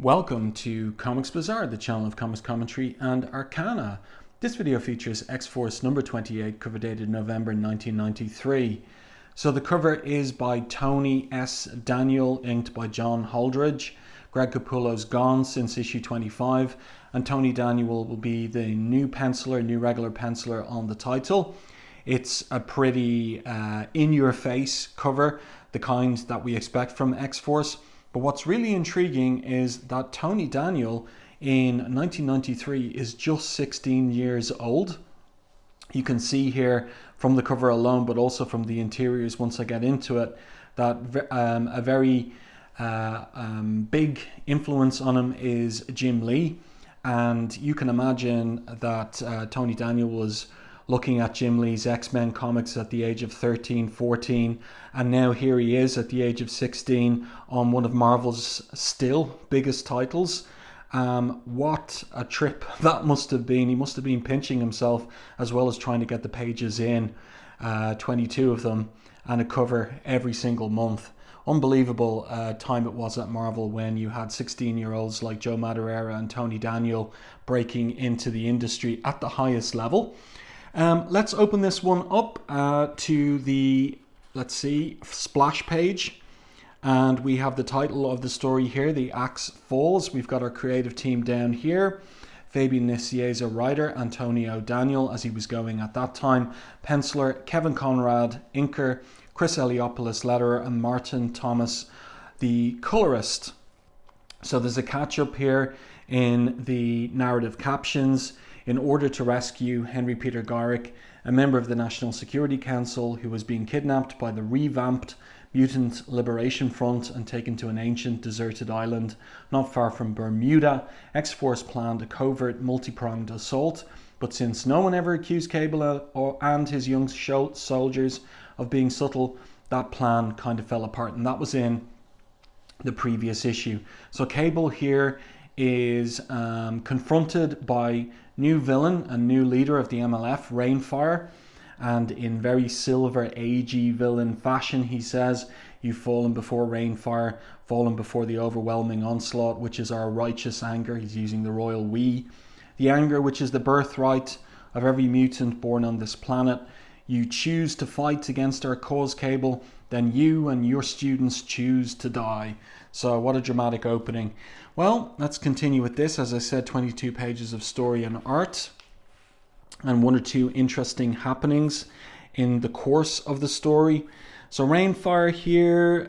Welcome to Comics Bazaar, the channel of comics commentary and arcana. This video features X-Force number 28, cover dated November 1993. So the cover is by Tony S. Daniel, inked by John Holdredge. Greg Capullo's gone since issue 25, and Tony Daniel will be the new regular penciler on the title. It's a pretty in-your-face cover, the kind that we expect from X-Force. But what's really intriguing is that Tony Daniel in 1993 is just 16 years old. You can see here from the cover alone, but also from the interiors once I get into it, that a very big influence on him is Jim Lee. And you can imagine that Tony Daniel was looking at Jim Lee's X-Men comics at the age of 13, 14, and now here he is at the age of 16 on one of Marvel's still biggest titles. What a trip that must have been. He must have been pinching himself as well as trying to get the pages in, 22 of them, and a cover every single month. Unbelievable time it was at Marvel when you had 16-year-olds like Joe Madureira and Tony Daniel breaking into the industry at the highest level. Let's open this one up to the, splash page. And we have the title of the story here, The Axe Falls. We've got our creative team down here. Fabian Nicieza, writer, Antonio Daniel, as he was going at that time. Penciler, Kevin Conrad, inker, Chris Eliopoulos, letterer, and Martin Thomas, the colorist. So there's a catch-up here in the narrative captions. In order to rescue Henry Peter Garrick, a member of the National Security Council who was being kidnapped by the revamped Mutant Liberation Front and taken to an ancient deserted island not far from Bermuda, X-Force planned a covert multi-pronged assault, but since no one ever accused Cable and his young soldiers of being subtle, that plan kind of fell apart, and that was in the previous issue. So Cable here is confronted by new villain and new leader of the MLF, Reignfire, and in very Silver Agey villain fashion, he says, "You've fallen before Reignfire, fallen before the overwhelming onslaught, which is our righteous anger." He's using the royal we. "The anger which is the birthright of every mutant born on this planet. You choose to fight against our cause, Cable, then you and your students choose to die." So what a dramatic opening. Well, let's continue with this. As I said, 22 pages of story and art, and one or two interesting happenings in the course of the story. So Reignfire here,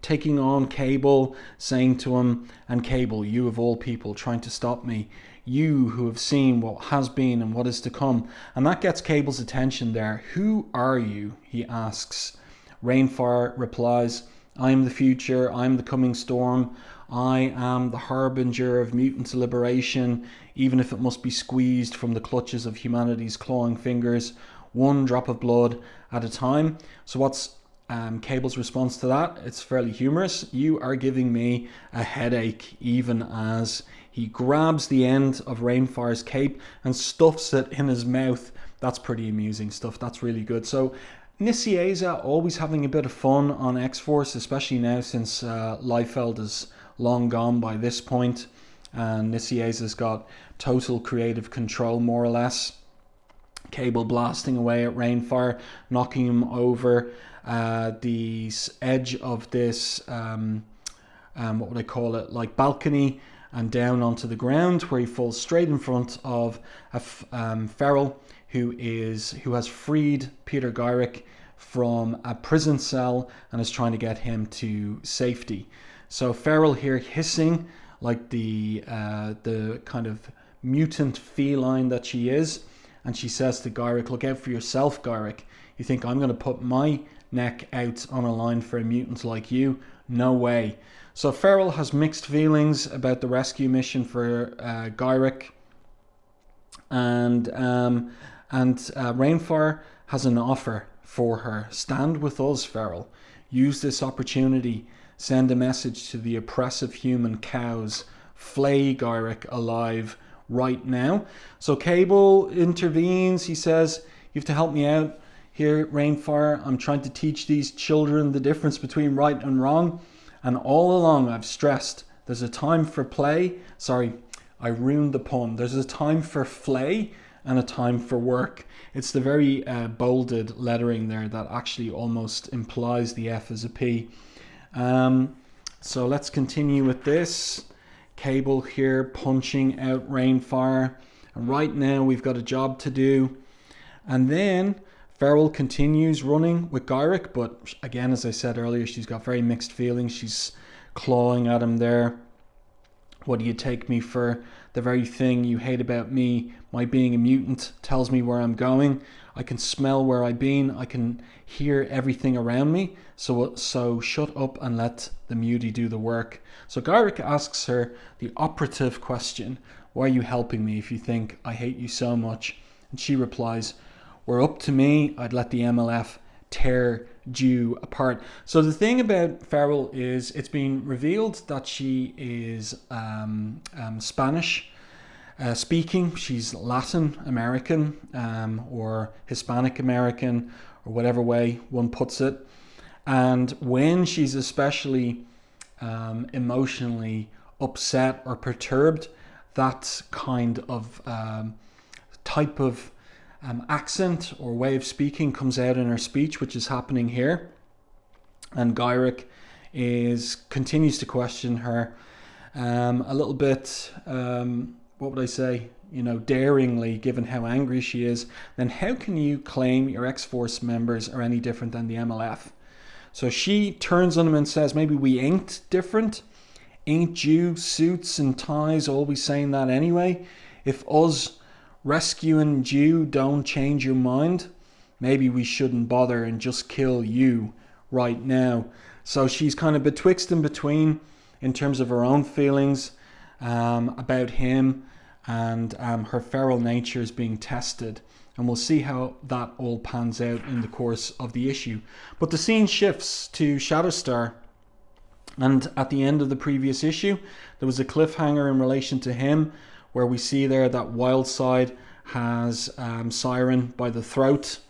taking on Cable, saying to him, "And Cable, you of all people trying to stop me, you who have seen what has been and what is to come." And that gets Cable's attention there. "Who are you?" he asks. Reignfire replies, "I am the future, I am the coming storm, I am the harbinger of mutant liberation, even if it must be squeezed from the clutches of humanity's clawing fingers, one drop of blood at a time." So what's Cable's response to that? It's fairly humorous. "You are giving me a headache," even as he grabs the end of Reignfire's cape and stuffs it in his mouth. That's pretty amusing stuff. That's really good. So Nicieza always having a bit of fun on X-Force, especially now since Liefeld is long gone by this point, and Nicieza's got total creative control, more or less. Cable blasting away at Reignfire, knocking him over the edge of this, what would I call it, like balcony, and down onto the ground, where he falls straight in front of a Feral who has freed Peter Garrick from a prison cell and is trying to get him to safety. So Feral here hissing like the kind of mutant feline that she is, and she says to Garrick, "Look out for yourself, Garrick. You think I'm going to put my neck out on a line for a mutant like you? No way." So Feral has mixed feelings about the rescue mission for Garrick, and Reignfire has an offer for her. "Stand with us, Feral. Use this opportunity. Send a message to the oppressive human cows. Flay Garrick alive right now." So Cable intervenes. He says, "You have to help me out here, Reignfire. I'm trying to teach these children the difference between right and wrong. And all along I've stressed There's a time for play. Sorry, I ruined the pun. There's a time for flay and a time for work. It's the very bolded lettering there that actually almost implies the F as a P. So let's continue with this. Cable here punching out Reignfire. And right now we've got a job to do. And then Farrell continues running with Gyrick, but again, as I said earlier, she's got very mixed feelings. She's clawing at him there. What do you take me for? The very thing you hate about me, my being a mutant, tells me where I'm going. I can smell where I've been. I can hear everything around me. So shut up and let the mutie do the work. So Gyrick asks her the operative question. Why are you helping me if you think I hate you so much? And she replies, were up to me, I'd let the MLF tear you apart. So the thing about Farrell is it's been revealed that she is Spanish speaking. She's Latin American or Hispanic American or whatever way one puts it. And when she's especially emotionally upset or perturbed, that kind of type of accent or way of speaking comes out in her speech, which is happening here. And Gyrick continues to question her a little bit, what would I say, daringly, given how angry she is. Then how can you claim your X-Force members are any different than the MLF? So she turns on him and says, maybe we ain't different. Ain't you suits and ties always saying that anyway? If us rescuing you don't change your mind, maybe we shouldn't bother and just kill you right now. So she's kind of betwixt and between in terms of her own feelings about him, and her feral nature is being tested. And we'll see how that all pans out in the course of the issue. But the scene shifts to Shatterstar. And at the end of the previous issue, there was a cliffhanger in relation to him, where we see there that Wildside has Siren by the throat,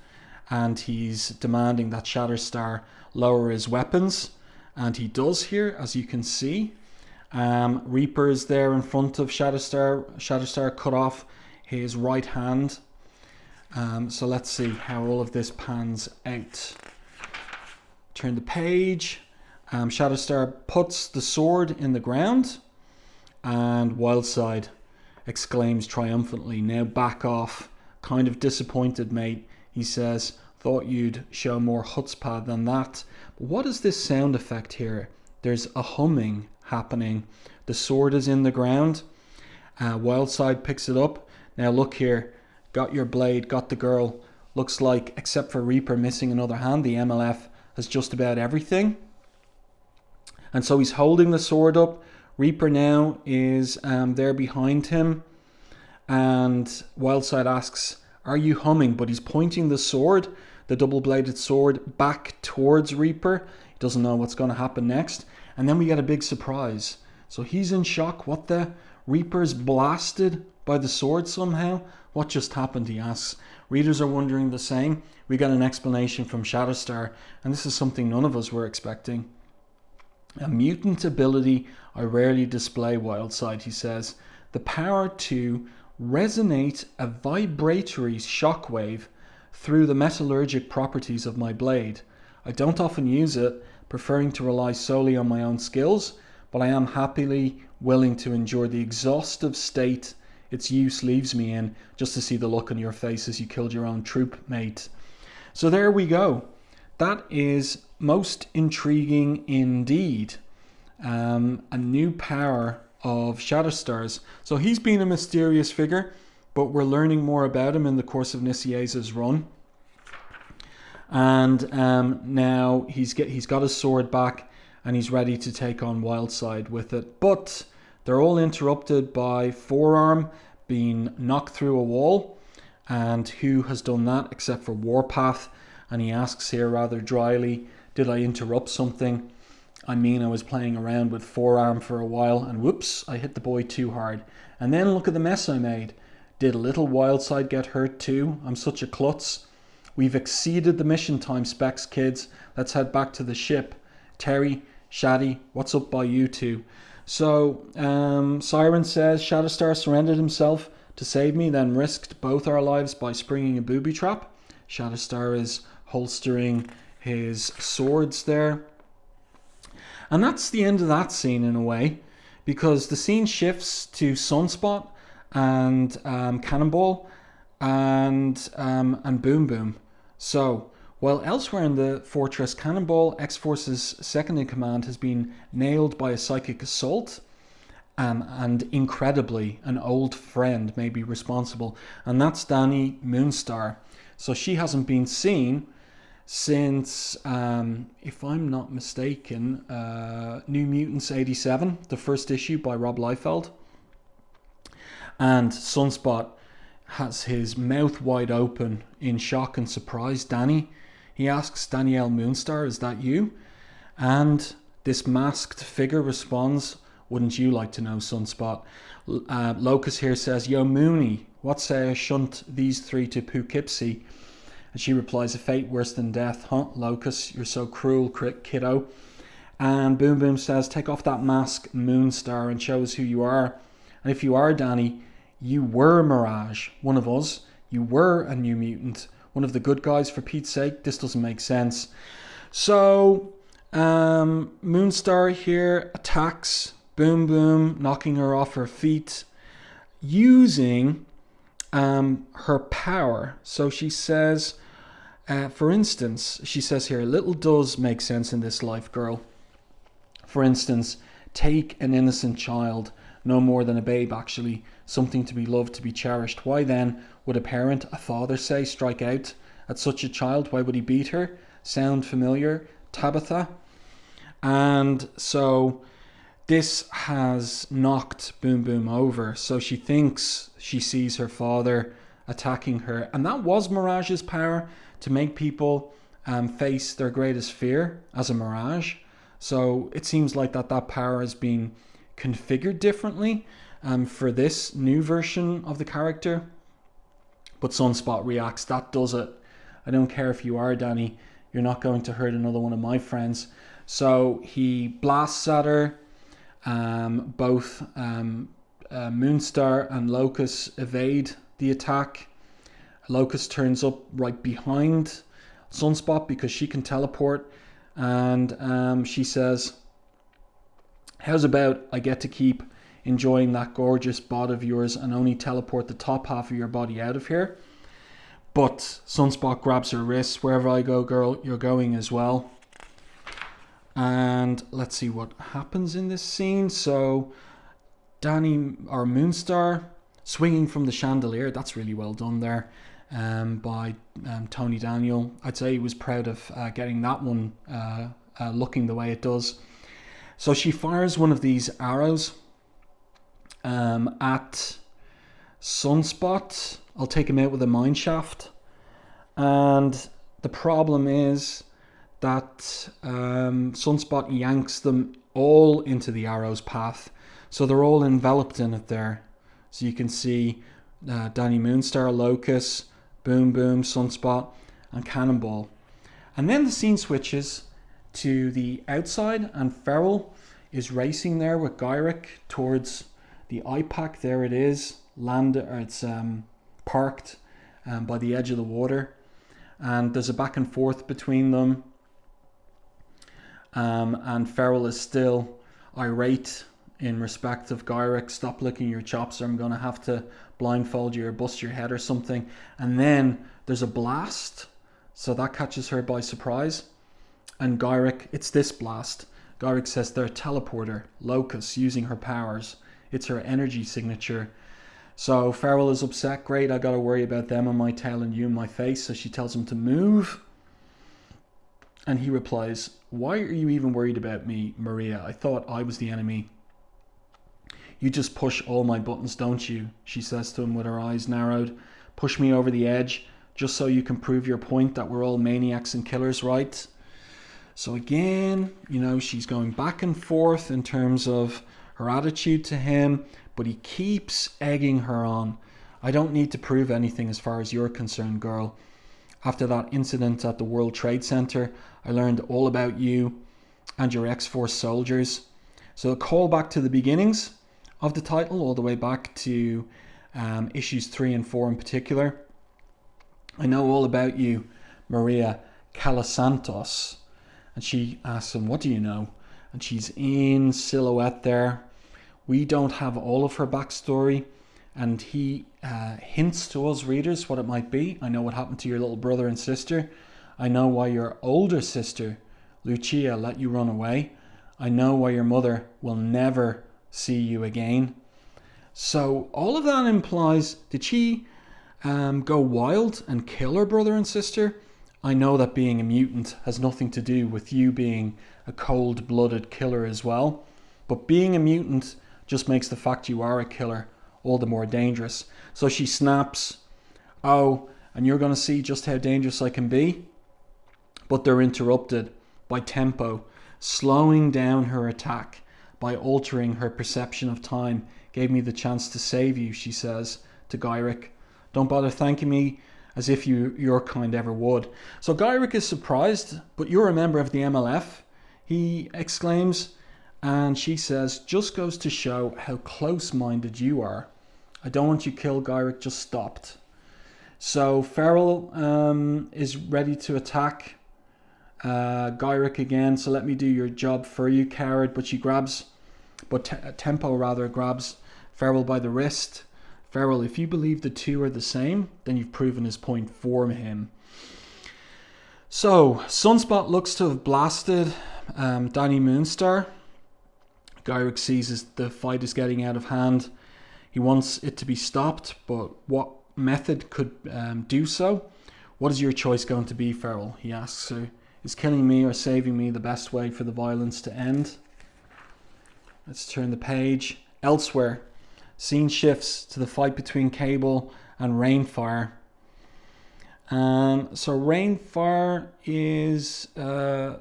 and he's demanding that Shatterstar lower his weapons. And he does here, as you can see. Reaper is there in front of Shatterstar. Shatterstar cut off his right hand. So let's see how all of this pans out. Turn the page. Shatterstar puts the sword in the ground, and Wildside exclaims triumphantly, now back off. Kind of disappointed, mate. He says, thought you'd show more chutzpah than that. But what is this sound effect here? There's a humming happening. The sword is in the ground. Wildside picks it up. Now look here. Got your blade, got the girl. Looks like, except for Reaper missing another hand, the MLF has just about everything. And so he's holding the sword up. Reaper now is there behind him. And Wildside asks, are you humming? But he's pointing the sword, the double-bladed sword, back towards Reaper. He doesn't know what's going to happen next. And then we get a big surprise. So he's in shock. What the? Reaper's blasted by the sword somehow? What just happened, he asks. Readers are wondering the same. We get an explanation from Shatterstar, and this is something none of us were expecting. A mutant ability I rarely display, Wildside, he says. The power to resonate a vibratory shockwave through the metallurgic properties of my blade. I don't often use it, preferring to rely solely on my own skills, but I am happily willing to endure the exhaustive state its use leaves me in, just to see the look on your face as you killed your own troop mate. So there we go. That is most intriguing indeed. A new power of Shatterstar's. So he's been a mysterious figure, but we're learning more about him in the course of Nicieza's run. And now he's got his sword back, and he's ready to take on Wildside with it. But they're all interrupted by Forearm being knocked through a wall. And who has done that except for Warpath? And he asks here rather dryly, did I interrupt something? I mean, I was playing around with Forearm for a while, and whoops, I hit the boy too hard. And then look at the mess I made. Did little Wildside get hurt too? I'm such a klutz. We've exceeded the mission time specs, kids. Let's head back to the ship. Terry, Shaddy, what's up by you two? So Siren says, Shatterstar surrendered himself to save me, then risked both our lives by springing a booby trap. Shatterstar is holstering his swords there. And that's the end of that scene in a way, because the scene shifts to Sunspot and Cannonball and Boom Boom. So, while elsewhere in the fortress, Cannonball, X-Force's second in command, has been nailed by a psychic assault, and incredibly, an old friend may be responsible, and that's Dani Moonstar. So she hasn't been seen since, if I'm not mistaken, New Mutants 87, the first issue by Rob Liefeld. And Sunspot has his mouth wide open in shock and surprise. Dani, he asks, Danielle Moonstar, is that you? And this masked figure responds, wouldn't you like to know, Sunspot? Locus here says, yo Mooney, what say I shunt these three to Poughkeepsie? And she replies, a fate worse than death, huh, Locus? You're so cruel, kiddo. And Boom Boom says, take off that mask, Moonstar, and show us who you are. And if you are Dani, you were Mirage, one of us. You were a New Mutant, one of the good guys, for Pete's sake. This doesn't make sense. So, Moonstar here attacks Boom Boom, knocking her off her feet, using her power. So she says, for instance, she says here, little does make sense in this life, girl. For instance, take an innocent child, no more than a babe actually, something to be loved, to be cherished. Why then would a parent, a father say, strike out at such a child? Why would he beat her? Sound familiar? Tabitha? And so this has knocked Boom Boom over. So she thinks she sees her father attacking her. And that was Mirage's power, to make people face their greatest fear as a Mirage. So it seems like that power has been configured differently for this new version of the character. But Sunspot reacts, that does it. I don't care if you are Dani, you're not going to hurt another one of my friends. So he blasts at her. Both Moonstar and Locus evade the attack. Locus turns up right behind Sunspot because she can teleport, and she says, how's about I get to keep enjoying that gorgeous bod of yours and only teleport the top half of your body out of here? But Sunspot grabs her wrist. Wherever I go, girl, you're going as well. And let's see what happens in this scene. So Dani, or Moonstar, swinging from the chandelier. That's really well done there by Tony Daniel. I'd say he was proud of getting that one looking the way it does. So she fires one of these arrows at Sunspot. I'll take him out with a mine shaft. And the problem is that Sunspot yanks them all into the arrow's path. So they're all enveloped in it there. So you can see Dani Moonstar, Locus, Boom Boom, Sunspot, and Cannonball. And then the scene switches to the outside, and Feral is racing there with Gyrick towards the iPack. There it is, it's parked by the edge of the water. And there's a back and forth between them. And Feral is still irate in respect of Gyrick. Stop licking your chops or I'm going to have to blindfold you or bust your head or something. And then there's a blast. So that catches her by surprise. And Gyrick, it's this blast. Gyrick says they're a teleporter, Locus, using her powers. It's her energy signature. So Feral is upset. Great, I got to worry about them on my tail and you in my face. So she tells him to move. And he replies, why are you even worried about me, Maria? I thought I was the enemy. You just push all my buttons, don't you? She says to him with her eyes narrowed. Push me over the edge, just so you can prove your point that we're all maniacs and killers, right? So again, she's going back and forth in terms of her attitude to him, but he keeps egging her on. I don't need to prove anything as far as you're concerned, girl. After that incident at the World Trade Center, I learned all about you and your X-Force soldiers. So a call back to the beginnings of the title, all the way back to issues 3 and 4 in particular. I know all about you, Maria Calasantos. And she asks him, what do you know? And she's in silhouette there. We don't have all of her backstory. And he hints to us readers what it might be. I know what happened to your little brother and sister. I know why your older sister, Lucia, let you run away. I know why your mother will never see you again. So all of that implies, did she go wild and kill her brother and sister? I know that being a mutant has nothing to do with you being a cold-blooded killer as well. But being a mutant just makes the fact you are a killer all the more dangerous. So she snaps, oh, and you're going to see just how dangerous I can be. But they're interrupted by Tempo, slowing down her attack by altering her perception of time. Gave me the chance to save you, she says to Gyrick. Don't bother thanking me as if your kind ever would. So Gyrick is surprised, but you're a member of the MLF, he exclaims, and she says, just goes to show how close-minded you are. I don't want you killed, Gyrick, just stopped. So Feral is ready to attack Gyrick again, so let me do your job for you, coward. But Tempo grabs Feral by the wrist. Feral, if you believe the two are the same, then you've proven his point for him. So Sunspot looks to have blasted Danny Moonstar. Gyrick sees as the fight is getting out of hand. He wants it to be stopped, but what method could do so? What is your choice going to be, Feral? He asks her. Is killing me or saving me the best way for the violence to end? Let's turn the page. Elsewhere, scene shifts to the fight between Cable and Reignfire. So Reignfire is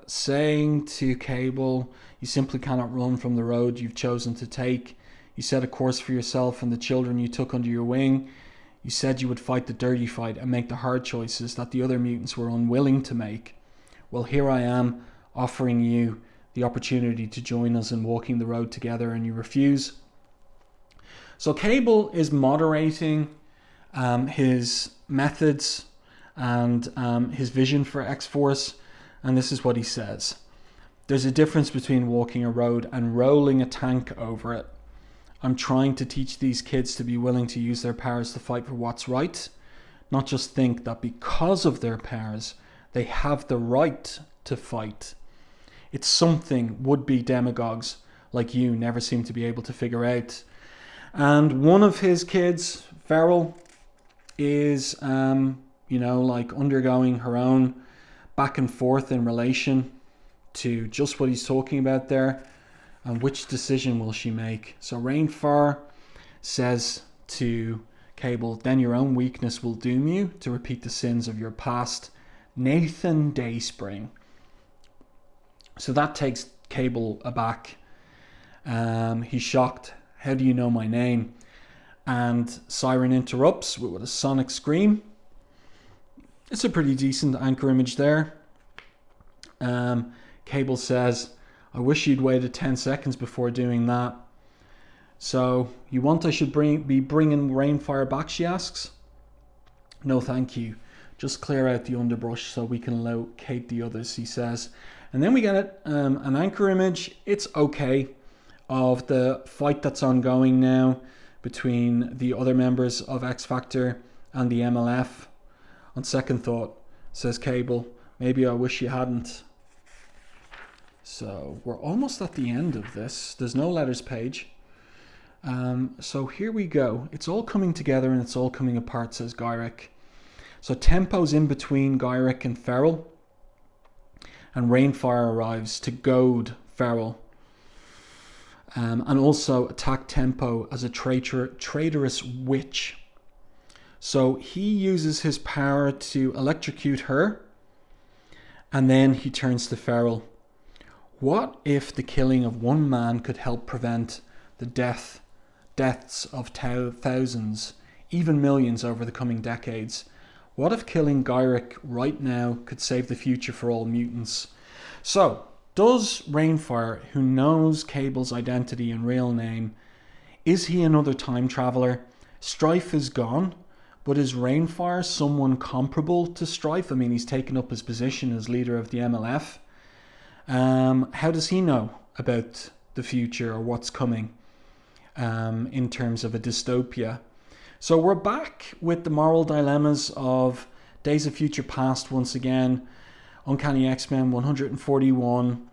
saying to Cable, you simply cannot run from the road you've chosen to take. You set a course for yourself and the children you took under your wing. You said you would fight the dirty fight and make the hard choices that the other mutants were unwilling to make. Well, here I am offering you the opportunity to join us in walking the road together, and you refuse. So Cable is moderating his methods and his vision for X-Force, and this is what he says. There's a difference between walking a road and rolling a tank over it. I'm trying to teach these kids to be willing to use their powers to fight for what's right, not just think that because of their powers, they have the right to fight. It's something would-be demagogues like you never seem to be able to figure out. And one of his kids, Feral, is, undergoing her own back and forth in relation to just what he's talking about there. And which decision will she make? So Reignfire says to Cable, then your own weakness will doom you to repeat the sins of your past. Nathan Dayspring. So that takes Cable aback. He's shocked. How do you know my name? And Siren interrupts with a sonic scream. It's a pretty decent anchor image there. Cable says, I wish you'd waited 10 seconds before doing that. So, you want I should be bringing Reignfire back, she asks. No, thank you. Just clear out the underbrush so we can locate the others, he says. And then we get an anchor image. It's okay, of the fight that's ongoing now between the other members of X Factor and the MLF. On second thought, says Cable, maybe I wish you hadn't. So we're almost at the end of this. There's no letters page. So here we go. It's all coming together and it's all coming apart, says Gyrick. So Tempo's in between Gyrick and Feral. And Reignfire arrives to goad Feral. And also attack Tempo as a traitorous witch. So he uses his power to electrocute her. And then he turns to Feral. What if the killing of one man could help prevent the deaths of thousands, even millions over the coming decades? What if killing Gyrick right now could save the future for all mutants? So, Does Reignfire, who knows Cable's identity and real name, is he another time traveler? Strife is gone, but is Reignfire someone comparable to Strife? I mean, he's taken up his position as leader of the MLF. How does he know about the future or what's coming in terms of a dystopia? So we're back with the moral dilemmas of Days of Future Past once again. Uncanny X-Men 141.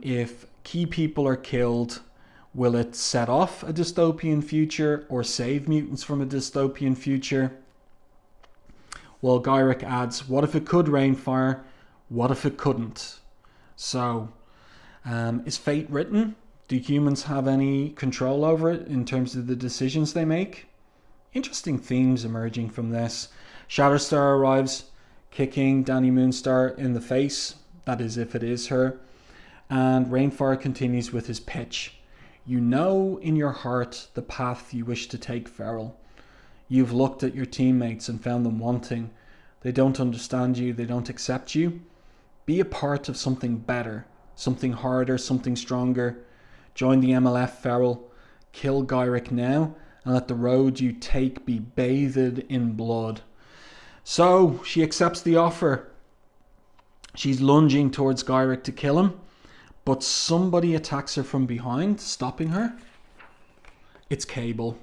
If key people are killed, will it set off a dystopian future or save mutants from a dystopian future? Well, Gyrick adds, what if it could, Reignfire? What if it couldn't? So, is fate written? Do humans have any control over it in terms of the decisions they make? Interesting themes emerging from this. Shatterstar arrives, kicking Danny Moonstar in the face. That is, if it is her. And Reignfire continues with his pitch. You know in your heart the path you wish to take, Feral. You've looked at your teammates and found them wanting. They don't understand you. They don't accept you. Be a part of something better, something harder, something stronger. Join the MLF, Feral. Kill Gyrick now, and let the road you take be bathed in blood. So she accepts the offer. She's lunging towards Gyrick to kill him, but somebody attacks her from behind, stopping her. It's Cable,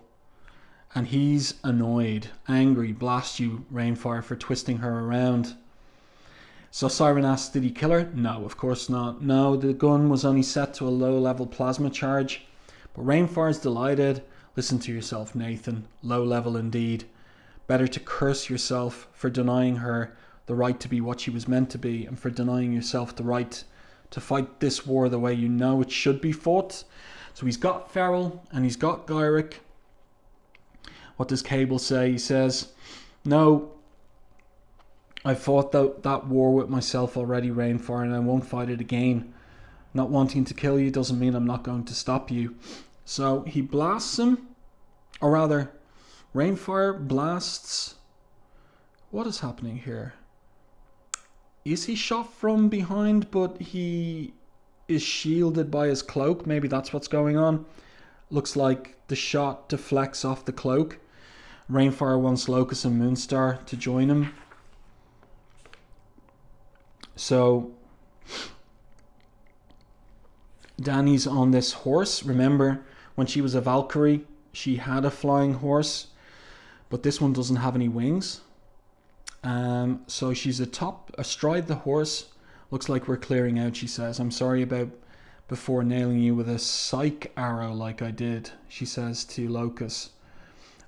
and he's annoyed, angry. Blast you, Reignfire, for twisting her around. So Siren asks, did he kill her? No, of course not. No, the gun was only set to a low-level plasma charge. But Reignfire's delighted. Listen to yourself, Nathan. Low level indeed. Better to curse yourself for denying her the right to be what she was meant to be, and for denying yourself the right to fight this war the way you know it should be fought. So he's got Feral and he's got Gyrick. What does Cable say? He says, no, I fought that war with myself already, Reignfire, and I won't fight it again. Not wanting to kill you doesn't mean I'm not going to stop you. So he blasts him, or rather, Reignfire blasts. What is happening here? Is he shot from behind, but he is shielded by his cloak? Maybe that's what's going on. Looks like the shot deflects off the cloak. Reignfire wants Locust and Moonstar to join him. So Danny's on this horse. Remember, when she was a Valkyrie, she had a flying horse, but this one doesn't have any wings. So she's astride the horse. Looks like we're clearing out, she says. I'm sorry about before nailing you with a psych arrow like I did, she says to Locust.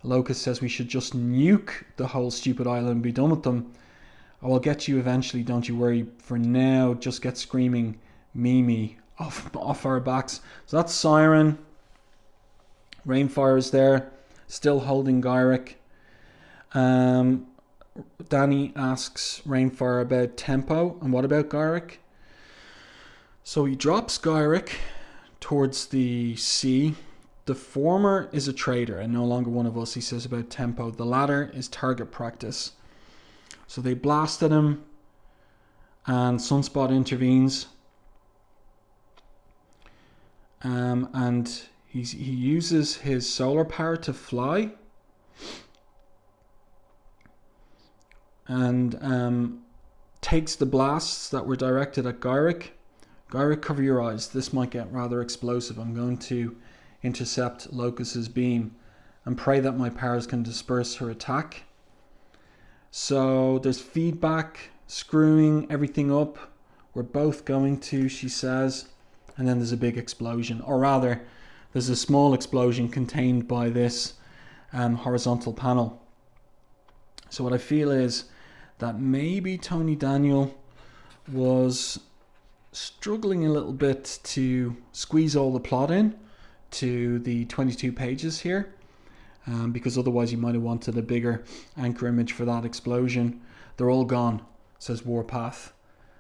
Locust says we should just nuke the whole stupid island and be done with them. I will get you eventually, don't you worry. For now, just get screaming Mimi off our backs. So that's Siren. Reignfire is there, still holding Gyrick. Danny asks Reignfire about tempo and what about Gyrick? So he drops Gyrick towards the sea. The former is a traitor and no longer one of us, he says about tempo. The latter is target practice. So they blasted him and Sunspot intervenes. And he uses his solar power to fly. And takes the blasts that were directed at Gyrick. Gyrick, cover your eyes. This might get rather explosive. I'm going to intercept Locust's beam and pray that my powers can disperse her attack. So there's feedback, screwing everything up. We're both going to, she says. And then there's a big explosion. Or rather, there's a small explosion contained by this horizontal panel. So what I feel is that maybe Tony Daniel was struggling a little bit to squeeze all the plot in to the 22 pages here, because otherwise you might have wanted a bigger anchor image for that explosion. They're all gone, says Warpath,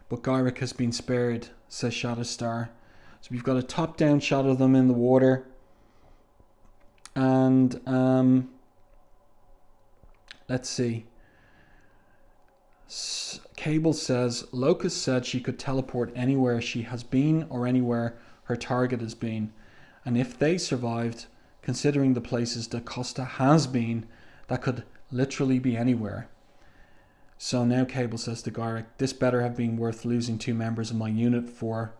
but Gyrick has been spared, says Shatterstar. So we've got a top-down shot of them in the water, and let's see. Cable says, Locust said she could teleport anywhere she has been or anywhere her target has been. And if they survived, considering the places that Costa has been, that could literally be anywhere. So now Cable says to Gyrick, this better have been worth losing 2 members of my unit for.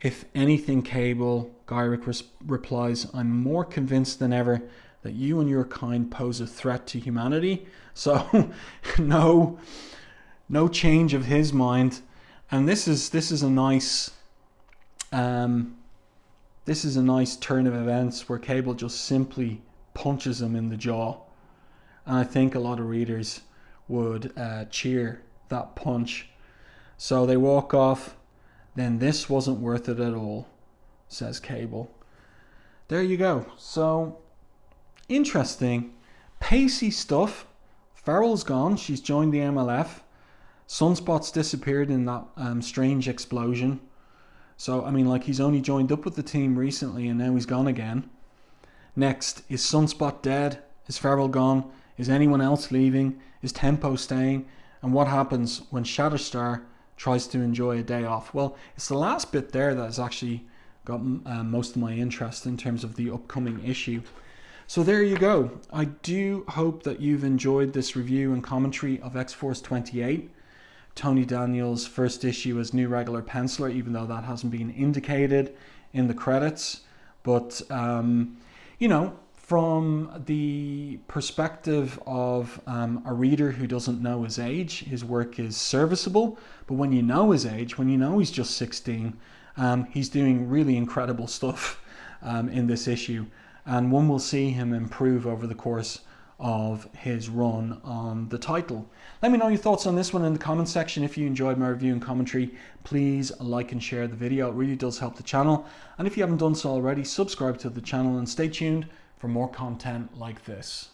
If anything, Cable, Gyrick replies, I'm more convinced than ever that you and your kind pose a threat to humanity. So no change of his mind. And this is a nice turn of events where Cable just simply punches him in the jaw. And I think a lot of readers would cheer that punch. So they walk off. Then this wasn't worth it at all, says Cable. There you go. So interesting, pacey stuff. Farrell's gone. She's joined the MLF. Sunspot's disappeared in that strange explosion. So, I mean, like, he's only joined up with the team recently and now he's gone again. Next, is Sunspot dead? Is Farrell gone? Is anyone else leaving? Is Tempo staying? And what happens when Shatterstar tries to enjoy a day off? Well, it's the last bit there that has actually got most of my interest in terms of the upcoming issue. So there you go. I do hope that you've enjoyed this review and commentary of X-Force 28. Tony Daniels' first issue as new regular penciler, even though that hasn't been indicated in the credits. But, you know, from the perspective of a reader who doesn't know his age, his work is serviceable. But when you know his age, when you know he's just 16, he's doing really incredible stuff in this issue. And one will see him improve over the course of his run on the title. Let me know your thoughts on this one in the comment section. If you enjoyed my review and commentary, please like and share the video. It really does help the channel. And if you haven't done so already, subscribe to the channel and stay tuned for more content like this.